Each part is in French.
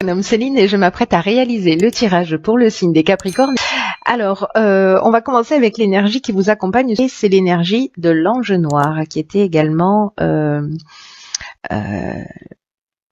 Je me nomme Céline et je m'apprête à réaliser le tirage pour le signe des Capricornes. Alors, on va commencer avec l'énergie qui vous accompagne. C'est l'énergie de l'ange noir, qui était également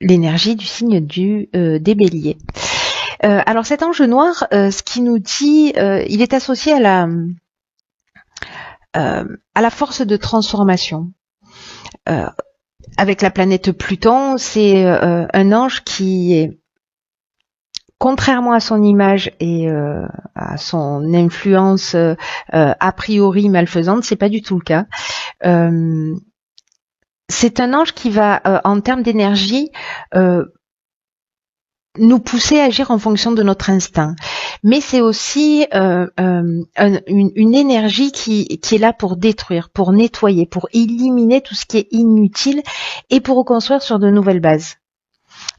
l'énergie du signe des Béliers. Alors, cet ange noir, ce qui nous dit, il est associé à la force de transformation. Avec la planète Pluton, c'est un ange qui est, contrairement à son image et à son influence a priori malfaisante, c'est pas du tout le cas. C'est un ange qui va, en termes d'énergie, nous pousser à agir en fonction de notre instinct. Mais c'est aussi une énergie qui est là pour détruire, pour nettoyer, pour éliminer tout ce qui est inutile et pour reconstruire sur de nouvelles bases.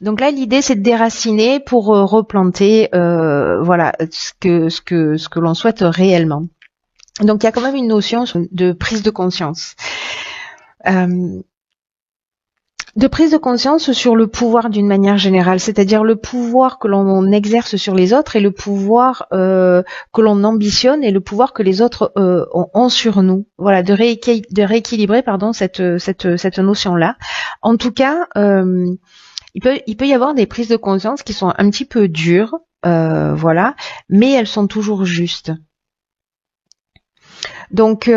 Donc là, l'idée, c'est de déraciner pour replanter, voilà, ce que l'on souhaite réellement. Donc il y a quand même une notion de prise de conscience. De prise de conscience sur le pouvoir d'une manière générale, c'est-à-dire le pouvoir que l'on exerce sur les autres et le pouvoir que l'on ambitionne et le pouvoir que les autres ont sur nous. Voilà, de rééquilibrer, cette notion-là. En tout cas, il peut y avoir des prises de conscience qui sont un petit peu dures, voilà, mais elles sont toujours justes. Donc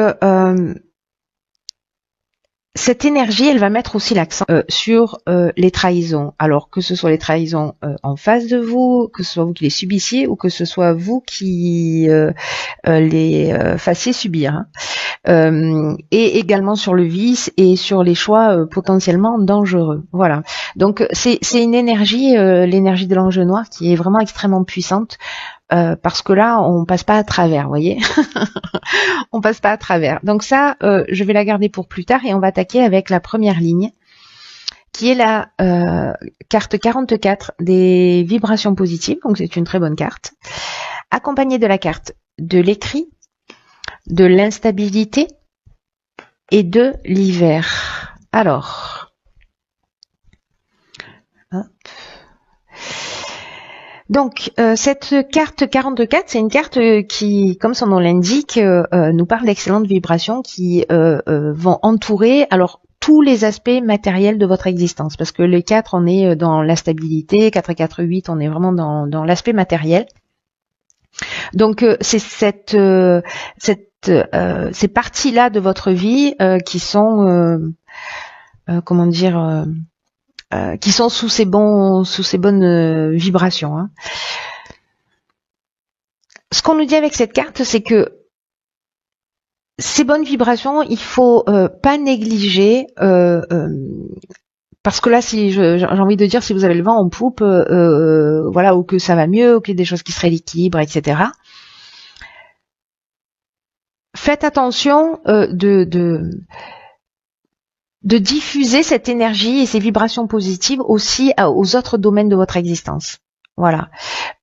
cette énergie, elle va mettre aussi l'accent sur les trahisons. Alors que ce soit les trahisons en face de vous, que ce soit vous qui les subissiez ou que ce soit vous qui les fassiez subir. Hein. Et également sur le vice et sur les choix potentiellement dangereux. Voilà. Donc c'est une énergie, l'énergie de l'ange noir, qui est vraiment extrêmement puissante. Parce que là, on passe pas à travers, vous voyez. On passe pas à travers. Donc ça, je vais la garder pour plus tard et on va attaquer avec la première ligne, qui est la carte 44 des vibrations positives. Donc c'est une très bonne carte. Accompagnée de la carte de l'écrit, de l'instabilité et de l'hiver. Alors, hop. Donc, cette carte 44, c'est une carte qui, comme son nom l'indique, nous parle d'excellentes vibrations qui vont entourer tous les aspects matériels de votre existence. Parce que les 4, on est dans la stabilité, 4 et 4, 8, on est vraiment dans l'aspect matériel. Donc, c'est ces parties-là de votre vie qui sont, comment dire... qui sont sous ces bonnes vibrations. Hein. Ce qu'on nous dit avec cette carte, c'est que ces bonnes vibrations, il faut pas négliger, parce que là, si j'ai envie de dire, si vous avez le vent en poupe, voilà, ou que ça va mieux, ou qu'il y a des choses qui se rééquilibrent, etc. Faites attention de diffuser cette énergie et ces vibrations positives aussi aux autres domaines de votre existence. Voilà.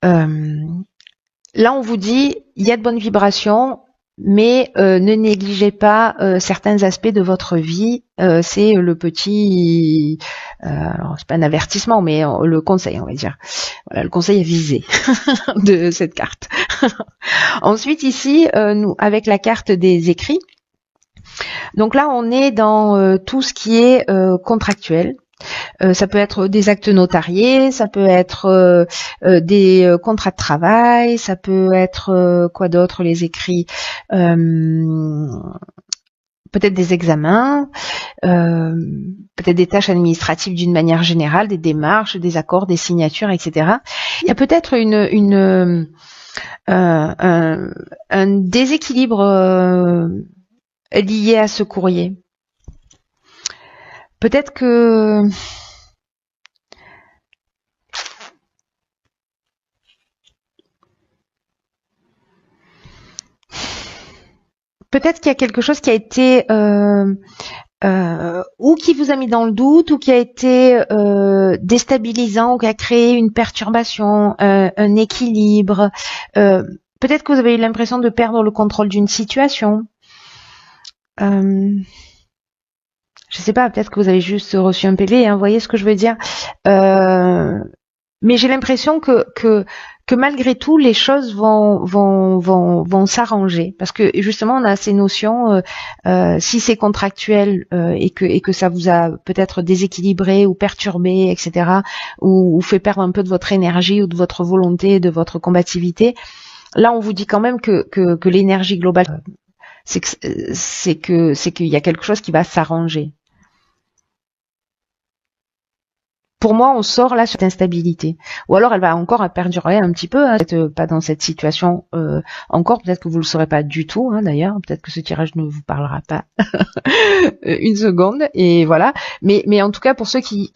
Là, on vous dit, il y a de bonnes vibrations, mais ne négligez pas certains aspects de votre vie. C'est le petit, alors c'est pas un avertissement, mais le conseil, on va dire. Voilà, le conseil à viser de cette carte. Ensuite, ici, nous, avec la carte des écrits. Donc là, on est dans tout ce qui est contractuel. Ça peut être des actes notariés, ça peut être des contrats de travail, ça peut être quoi d'autre, les écrits, peut-être des examens, peut-être des tâches administratives d'une manière générale, des démarches, des accords, des signatures, etc. Il y a peut-être un déséquilibre lié à ce courrier. Peut-être que qu'il y a quelque chose qui a été ou qui vous a mis dans le doute, ou qui a été déstabilisant, ou qui a créé une perturbation, un équilibre. Peut-être que vous avez eu l'impression de perdre le contrôle d'une situation. Je sais pas, peut-être que vous avez juste reçu un PV, hein, vous voyez ce que je veux dire. mais j'ai l'impression que malgré tout les choses vont s'arranger, parce que justement on a ces notions, si c'est contractuel, et que ça vous a peut-être déséquilibré ou perturbé, etc., ou fait perdre un peu de votre énergie ou de votre volonté, de votre combativité. Là on vous dit quand même que l'énergie globale, c'est qu'il y a quelque chose qui va s'arranger. Pour moi, on sort là sur cette instabilité. Ou alors elle va encore perdurer un petit peu, hein, peut-être pas dans cette situation encore, peut-être que vous le saurez pas du tout, hein, d'ailleurs, peut-être que ce tirage ne vous parlera pas une seconde, et voilà. Mais en tout cas, pour ceux qui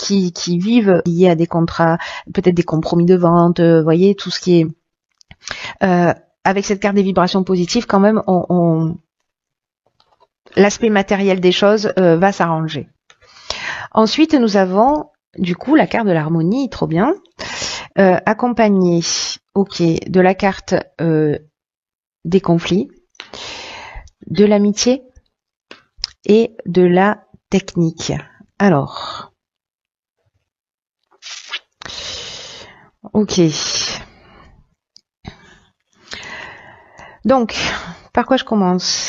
vivent liés à des contrats, peut-être des compromis de vente, voyez, tout ce qui est avec cette carte des vibrations positives, quand même, l'aspect matériel des choses va s'arranger. Ensuite, nous avons du coup la carte de l'harmonie, trop bien, accompagnée, ok, de la carte des conflits, de l'amitié et de la technique. Alors, ok. Donc, par quoi je commence ?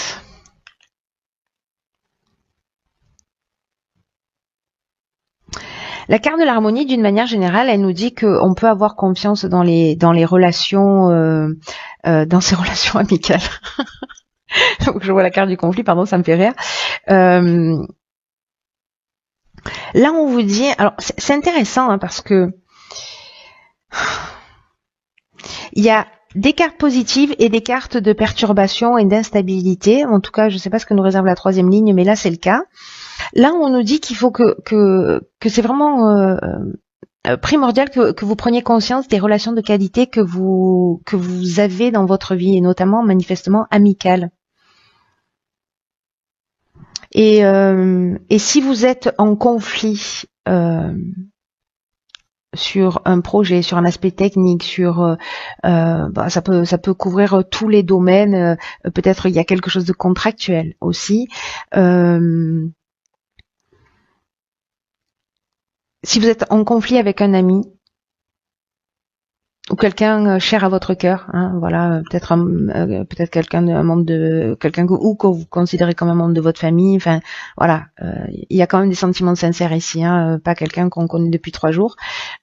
La carte de l'harmonie, d'une manière générale, elle nous dit qu'on peut avoir confiance dans les relations, dans ces relations amicales. Donc je vois la carte du conflit, pardon, ça me fait rire. Là, on vous dit, alors c'est intéressant, hein, parce que il y a des cartes positives et des cartes de perturbation et d'instabilité. En tout cas, je ne sais pas ce que nous réserve la troisième ligne, mais là c'est le cas. Là, on nous dit qu'il faut que c'est vraiment primordial que vous preniez conscience des relations de qualité que vous avez dans votre vie, et notamment manifestement amicales. Et si vous êtes en conflit sur un projet, sur un aspect technique, sur ça peut couvrir tous les domaines. Peut-être il y a quelque chose de contractuel aussi. Si vous êtes en conflit avec un ami ou quelqu'un cher à votre cœur, hein, voilà, peut-être quelqu'un, un membre de quelqu'un ou que vous considérez comme un membre de votre famille, enfin voilà, il y a quand même des sentiments sincères ici, hein, pas quelqu'un qu'on connaît depuis 3 jours.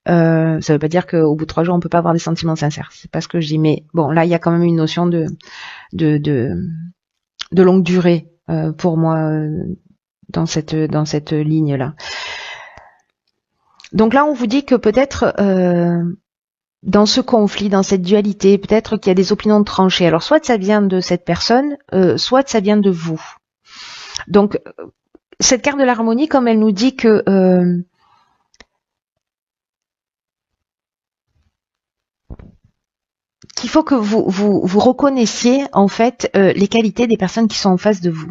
Ça veut pas dire qu'au bout de 3 jours on peut pas avoir des sentiments sincères, c'est pas ce que je dis, mais bon, là il y a quand même une notion de longue durée pour moi dans cette ligne là. Donc là on vous dit que peut-être dans ce conflit, dans cette dualité, peut-être qu'il y a des opinions tranchées. Alors soit ça vient de cette personne, soit ça vient de vous. Donc cette carte de l'harmonie, comme elle nous dit que qu'il faut que vous reconnaissiez en fait les qualités des personnes qui sont en face de vous.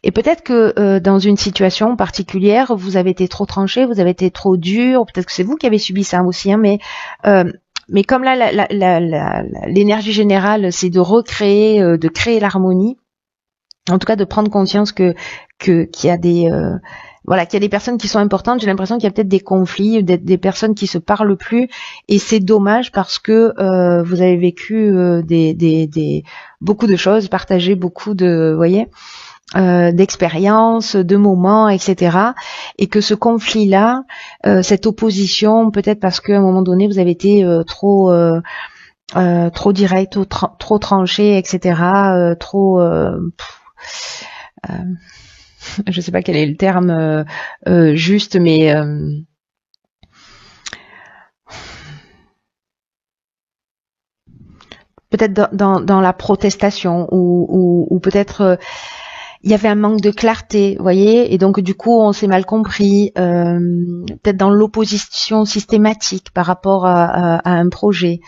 Et peut-être que dans une situation particulière, vous avez été trop tranché, vous avez été trop dur, peut-être que c'est vous qui avez subi ça aussi, hein, mais comme là, l'énergie générale, c'est de recréer, de créer l'harmonie. En tout cas, de prendre conscience qu'il y a des qu'il y a des personnes qui sont importantes. J'ai l'impression qu'il y a peut-être des conflits, des personnes qui se parlent plus, et c'est dommage parce que vous avez vécu beaucoup de choses, partagé beaucoup de, d'expériences, de moments, etc. Et que ce conflit-là, cette opposition, peut-être parce qu'à un moment donné vous avez été trop direct, trop tranché, etc. Je sais pas quel est le terme juste, mais peut-être dans la protestation, ou peut-être il y avait un manque de clarté, voyez, et donc du coup on s'est mal compris, peut-être dans l'opposition systématique par rapport à un projet.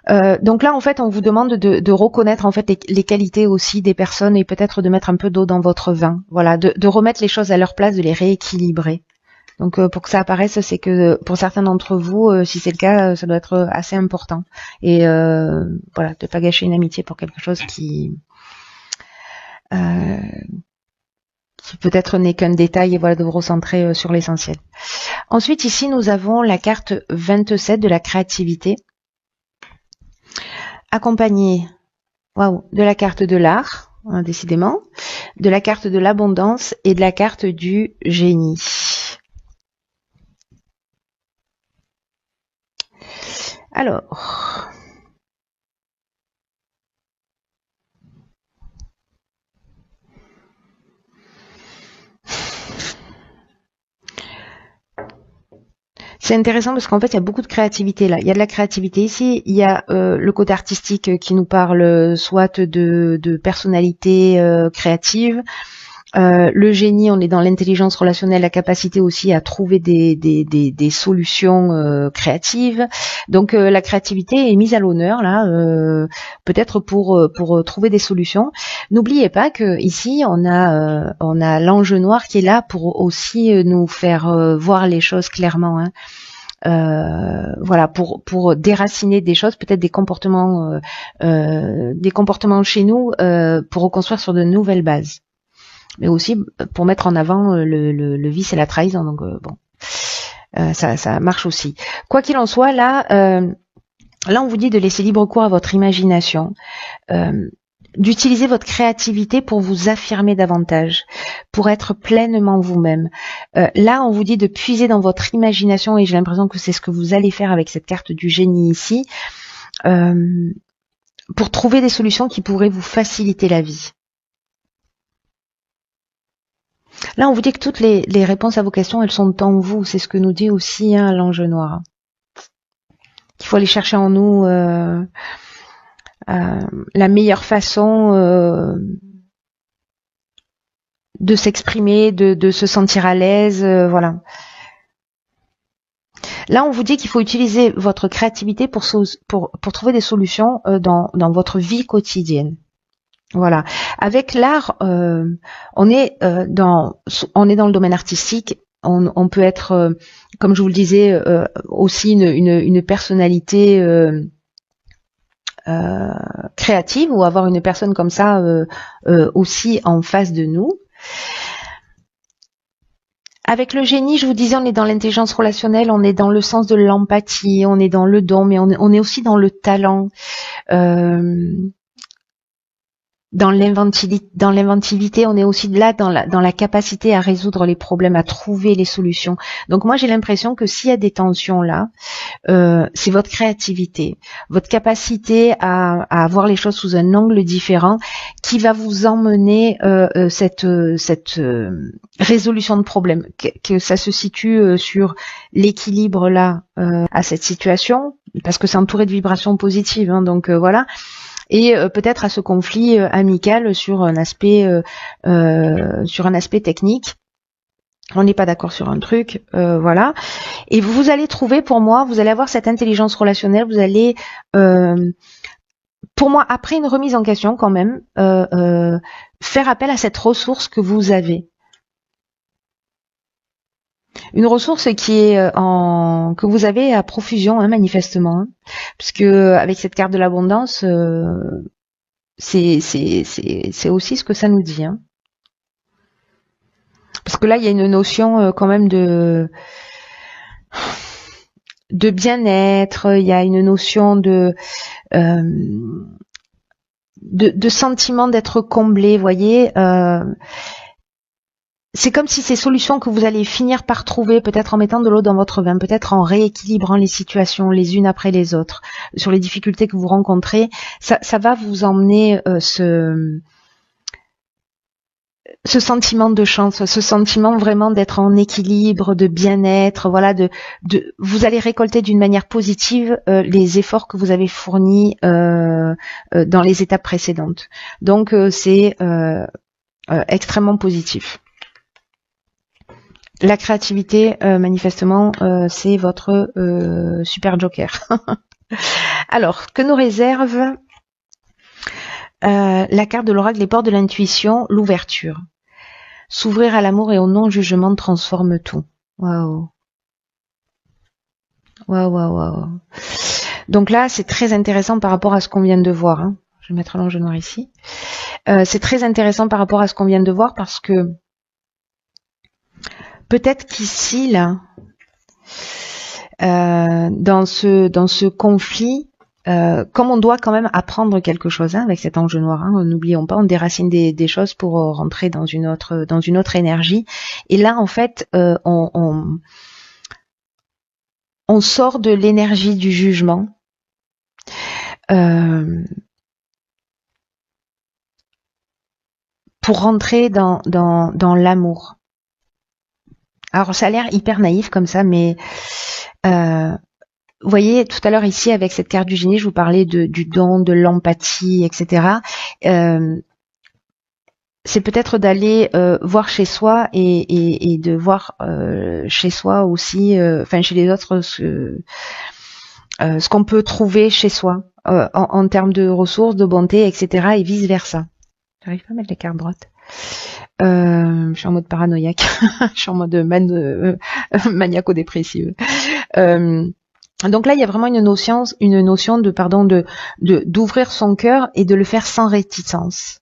Donc là en fait on vous demande de reconnaître en fait les qualités aussi des personnes, et peut-être de mettre un peu d'eau dans votre vin, voilà, de remettre les choses à leur place, de les rééquilibrer. Donc pour que ça apparaisse, c'est que pour certains d'entre vous, si c'est le cas, ça doit être assez important, et de pas gâcher une amitié pour quelque chose qui qui peut-être n'est qu'un détail, et voilà, de vous recentrer sur l'essentiel. Ensuite, ici, nous avons la carte 27 de la créativité, accompagnée, waouh, de la carte de l'art, hein, décidément, de la carte de l'abondance et de la carte du génie. Alors, c'est intéressant parce qu'en fait, il y a beaucoup de créativité là. Il y a de la créativité ici, il y a le côté artistique qui nous parle soit de personnalité créative. Le génie, on est dans l'intelligence relationnelle, la capacité aussi à trouver des solutions créatives. Donc la créativité est mise à l'honneur là, peut-être pour trouver des solutions. N'oubliez pas que ici on a l'ange noir qui est là pour aussi nous faire voir les choses clairement. Hein. Voilà, pour déraciner des choses, peut-être des comportements chez nous, pour reconstruire sur de nouvelles bases. Mais aussi pour mettre en avant le vice et la trahison. Donc bon, ça marche aussi. Quoi qu'il en soit, là on vous dit de laisser libre cours à votre imagination, d'utiliser votre créativité pour vous affirmer davantage, pour être pleinement vous-même. Là, on vous dit de puiser dans votre imagination, et j'ai l'impression que c'est ce que vous allez faire avec cette carte du génie ici, pour trouver des solutions qui pourraient vous faciliter la vie. Là, on vous dit que toutes les réponses à vos questions, elles sont en vous. C'est ce que nous dit aussi hein, l'ange noir. Qu'il faut aller chercher en nous la meilleure façon de s'exprimer, de se sentir à l'aise, voilà. Là, on vous dit qu'il faut utiliser votre créativité pour trouver des solutions dans votre vie quotidienne. Voilà. Avec l'art, on est dans le domaine artistique. On peut être, comme je vous le disais, aussi une personnalité créative, ou avoir une personne comme ça aussi en face de nous. Avec le génie, je vous disais, on est dans l'intelligence relationnelle, on est dans le sens de l'empathie, on est dans le don, mais on est aussi dans le talent. Dans l'inventivité, on est aussi là dans la capacité à résoudre les problèmes, à trouver les solutions. Donc moi, j'ai l'impression que s'il y a des tensions là, c'est votre créativité, votre capacité à voir les choses sous un angle différent qui va vous emmener cette résolution de problème, que ça se situe sur l'équilibre là à cette situation, parce que c'est entouré de vibrations positives, hein, donc voilà. Et peut-être à ce conflit amical sur un aspect technique. On n'est pas d'accord sur un truc, voilà. Et vous allez trouver, pour moi, vous allez avoir cette intelligence relationnelle, vous allez, pour moi, après une remise en question quand même, faire appel à cette ressource que vous avez. Une ressource qui est que vous avez à profusion, hein, manifestement, hein, puisque avec cette carte de l'abondance, c'est aussi ce que ça nous dit. Hein. Parce que là, il y a une notion quand même de bien-être, il y a une notion de sentiment d'être comblé, voyez. C'est comme si ces solutions que vous allez finir par trouver, peut-être en mettant de l'eau dans votre vin, peut-être en rééquilibrant les situations les unes après les autres, sur les difficultés que vous rencontrez, ça va vous emmener ce sentiment de chance, ce sentiment vraiment d'être en équilibre, de bien-être, voilà, vous allez récolter d'une manière positive les efforts que vous avez fournis dans les étapes précédentes. Donc c'est extrêmement positif. La créativité, manifestement, c'est votre super joker. Alors, que nous réserve la carte de l'oracle, les portes de l'intuition, l'ouverture. S'ouvrir à l'amour et au non-jugement transforme tout. Waouh. Waouh, waouh, waouh. Donc là, c'est très intéressant par rapport à ce qu'on vient de voir. Hein. Je vais mettre l'ange noir ici. C'est très intéressant par rapport à ce qu'on vient de voir parce que peut-être qu'ici, là, dans ce conflit, comme on doit quand même apprendre quelque chose avec cet ange noir, n'oublions pas, on déracine des choses pour rentrer dans une autre énergie. Et là, en fait, on sort de l'énergie du jugement. Pour rentrer dans l'amour. Alors ça a l'air hyper naïf comme ça, mais vous voyez, tout à l'heure ici avec cette carte du génie, je vous parlais du don, de l'empathie, etc. C'est peut-être d'aller voir chez soi et de voir chez soi aussi, enfin chez les autres, ce qu'on peut trouver chez soi en termes de ressources, de bonté, etc. et vice versa. J'arrive pas à mettre les cartes droites. Je suis en mode paranoïaque. Je suis en mode maniaco-dépressive. Donc là, il y a vraiment une notion d'ouvrir son cœur et de le faire sans réticence.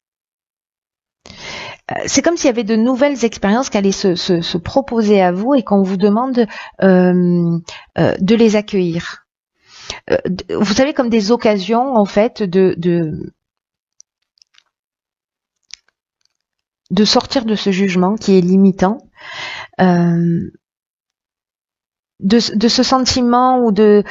C'est comme s'il y avait de nouvelles expériences qui allaient se proposer à vous et qu'on vous demande de les accueillir. Vous savez, comme des occasions en fait de sortir de ce jugement qui est limitant, de ce sentiment ou de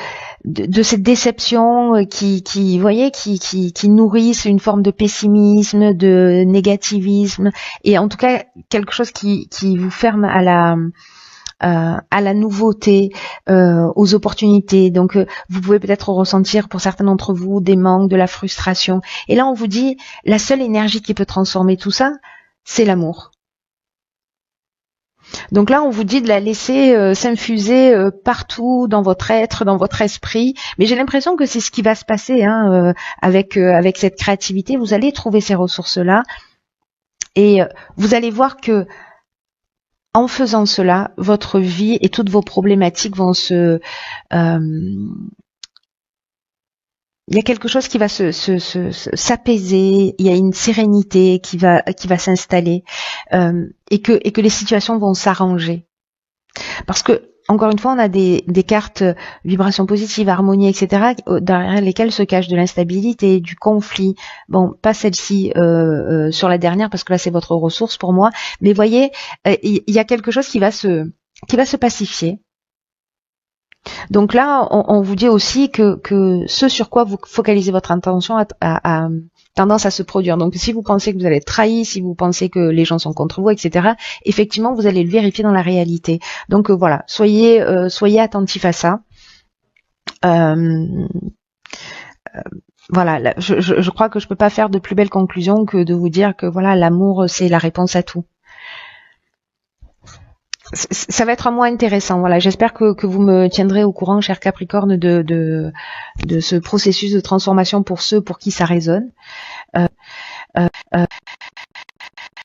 cette déception qui voyez, qui nourrissent une forme de pessimisme, de négativisme, et en tout cas quelque chose qui vous ferme à la nouveauté, aux opportunités. Donc vous pouvez peut-être ressentir pour certains d'entre vous des manques, de la frustration. Et là on vous dit, la seule énergie qui peut transformer tout ça, c'est l'amour. Donc là, on vous dit de la laisser s'infuser partout dans votre être, dans votre esprit. Mais j'ai l'impression que c'est ce qui va se passer avec cette créativité. Vous allez trouver ces ressources-là et vous allez voir que en faisant cela, votre vie et toutes vos problématiques vont il y a quelque chose qui va s'apaiser, il y a une sérénité qui va s'installer et que les situations vont s'arranger. Parce que encore une fois, on a des cartes vibration positive, harmonie, etc. derrière lesquelles se cache de l'instabilité, du conflit. Bon, pas celle-ci sur la dernière parce que là c'est votre ressource pour moi. Mais voyez, il y a quelque chose qui va se pacifier. Donc là, on vous dit aussi que ce sur quoi vous focalisez votre attention a tendance à se produire. Donc si vous pensez que vous allez être trahi, si vous pensez que les gens sont contre vous, etc., effectivement, vous allez le vérifier dans la réalité. Donc voilà, soyez attentifs à ça. Voilà, là, je crois que je peux pas faire de plus belle conclusion que de vous dire que voilà, l'amour, c'est la réponse à tout. Ça va être un mois intéressant. Voilà, j'espère que vous me tiendrez au courant, cher Capricorne, de ce processus de transformation pour ceux pour qui ça résonne.